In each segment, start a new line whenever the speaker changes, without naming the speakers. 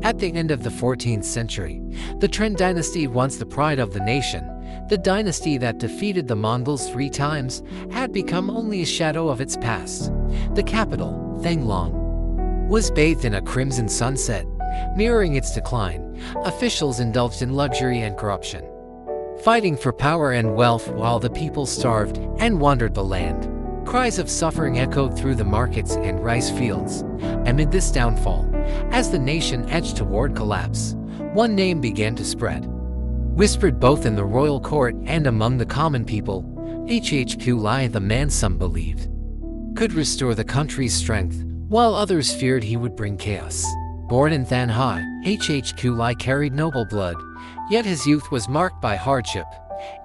At the end of the 14th century, the Tang dynasty, once the pride of the nation, the dynasty that defeated the Mongols 3 times, had become only a shadow of its past. The capital, Thanglang, was bathed in a crimson sunset, mirroring its decline. Officials indulged in luxury and corruption, fighting for power and wealth while the people starved and wandered the land. Cries of suffering echoed through the markets and rice fields. Amid this downfall, as the nation edged toward collapse, one name began to spread. Whispered both in the royal court and among the common people, Hồ Ly, the man some believed could restore the country's strength, while others feared he would bring chaos. Born in Than Hai, Hồ Ly carried noble blood, yet his youth was marked by hardship.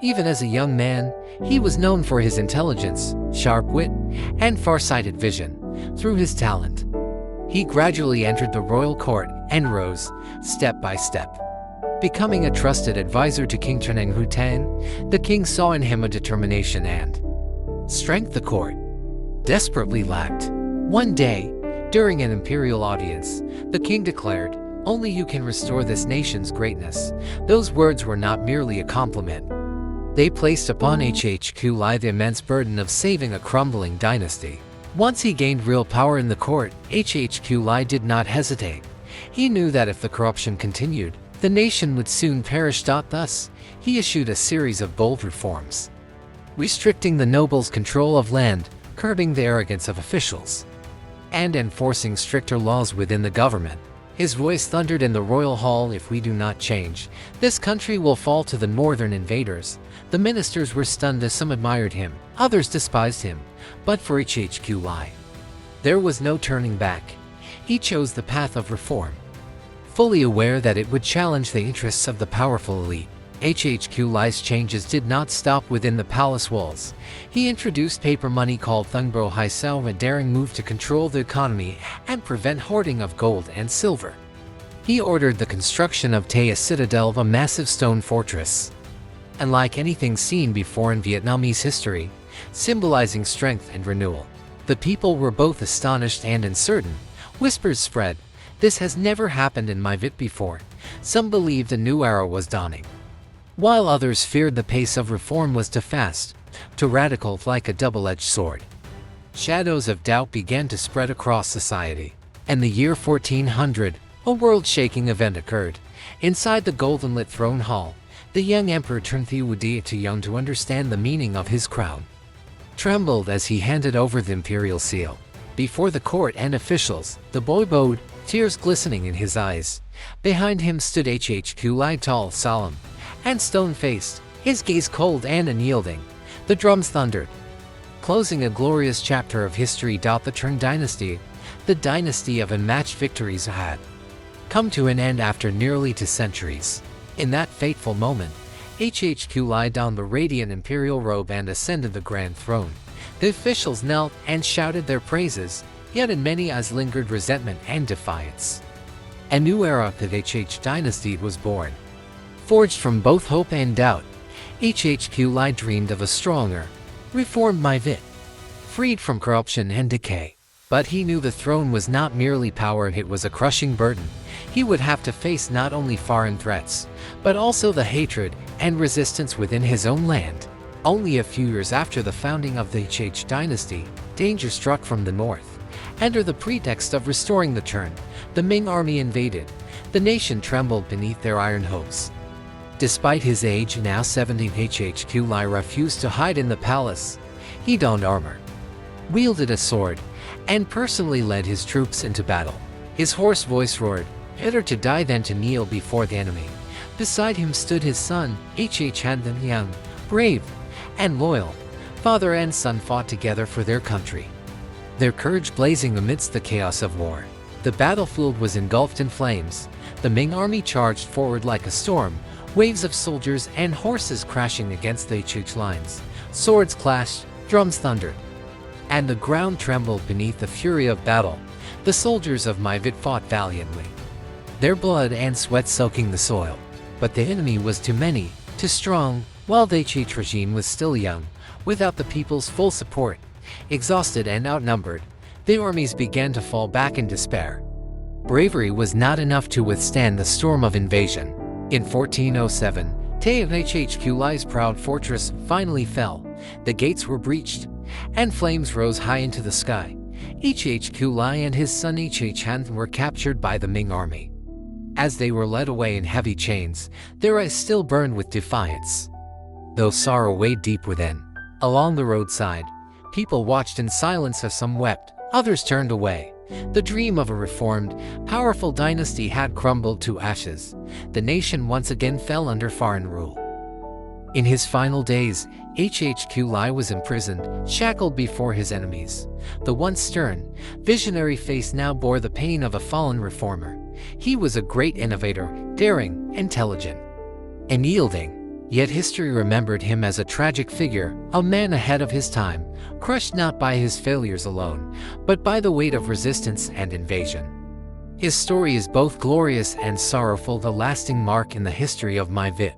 Even as a young man, he was known for his intelligence, sharp wit, and far-sighted vision. Through his talent, he gradually entered the royal court and rose, step by step, becoming a trusted advisor to King Chuneng Hutan. The king saw in him a determination and strength the court desperately lacked. One day, during an imperial audience, the king declared, "Only you can restore this nation's greatness." Those words were not merely a compliment. They placed upon Hồ Ly the immense burden of saving a crumbling dynasty. Once he gained real power in the court, Hồ Ly did not hesitate. He knew that if the corruption continued, the nation would soon perish. Thus, he issued a series of bold reforms, restricting the nobles' control of land, curbing the arrogance of officials, and enforcing stricter laws within the government. His voice thundered in the royal hall, "If we do not change, this country will fall to the northern invaders." The ministers were stunned as some admired him, others despised him. But for Hồ Ly, there was no turning back. He chose the path of reform, fully aware that it would challenge the interests of the powerful elite. Hồ Ly's changes did not stop within the palace walls. He introduced paper money called Thungbro Haisao, a daring move to control the economy and prevent hoarding of gold and silver. He ordered the construction of Tây Đô Citadel, a massive stone fortress, unlike anything seen before in Vietnamese history, symbolizing strength and renewal. The people were both astonished and uncertain. Whispers spread, "This has never happened in my Vit before." Some believed a new era was dawning, while others feared the pace of reform was too fast, too radical, like a double-edged sword. Shadows of doubt began to spread across society. In the year 1400, a world-shaking event occurred. Inside the golden-lit throne hall, the young emperor Turnthi, too young to understand the meaning of his crown, trembled as he handed over the imperial seal. Before the court and officials, the boy bowed, tears glistening in his eyes. Behind him stood Hồ Ly, tall, solemn, and stone-faced, his gaze cold and unyielding. The drums thundered, closing a glorious chapter of history. The Tang dynasty, the dynasty of unmatched victories, had come to an end after nearly 2 centuries. In that fateful moment, Hồ Ly donned the radiant imperial robe and ascended the grand throne. The officials knelt and shouted their praises, yet in many eyes lingered resentment and defiance. A new era of the H dynasty was born, forged from both hope and doubt. Hồ Ly dreamed of a stronger, reformed Vit, freed from corruption and decay. But he knew the throne was not merely power, it was a crushing burden. He would have to face not only foreign threats, but also the hatred and resistance within his own land. Only a few years after the founding of the H dynasty, danger struck from the north. Under the pretext of restoring the Tang, the Ming army invaded. The nation trembled beneath their iron hooves. Despite his age, now 17, Hồ Ly refused to hide in the palace. He donned armor, wielded a sword, and personally led his troops into battle. His hoarse voice roared, "Better to die than to kneel before the enemy." Beside him stood his son, Han, young, brave, and loyal. Father and son fought together for their country, their courage blazing amidst the chaos of war. The battlefield was engulfed in flames. The Ming army charged forward like a storm, waves of soldiers and horses crashing against the H lines. Swords clashed, drums thundered, and the ground trembled beneath the fury of battle. The soldiers of Vit fought valiantly, their blood and sweat soaking the soil. But the enemy was too many, too strong, while the H regime was still young, without the people's full support. Exhausted and outnumbered, the armies began to fall back in despair. bravery was not enough to withstand the storm of invasion. In 1407, Hồ Quý Ly's proud fortress finally fell. The gates were breached, and flames rose high into the sky. Hồ Quý Ly and his son Hồ Han were captured by the Ming army. As they were led away in heavy chains, their eyes still burned with defiance, though sorrow weighed deep within. Along the roadside, people watched in silence as some wept, others turned away. The dream of a reformed, powerful dynasty had crumbled to ashes. The nation once again fell under foreign rule. In his final days, Hồ Quý Ly was imprisoned, shackled before his enemies. The once stern, visionary face now bore the pain of a fallen reformer. He was a great innovator, daring, intelligent, and yielding. Yet history remembered him as a tragic figure, a man ahead of his time, crushed not by his failures alone, but by the weight of resistance and invasion. His story is both glorious and sorrowful, the lasting mark in the history of my Vit.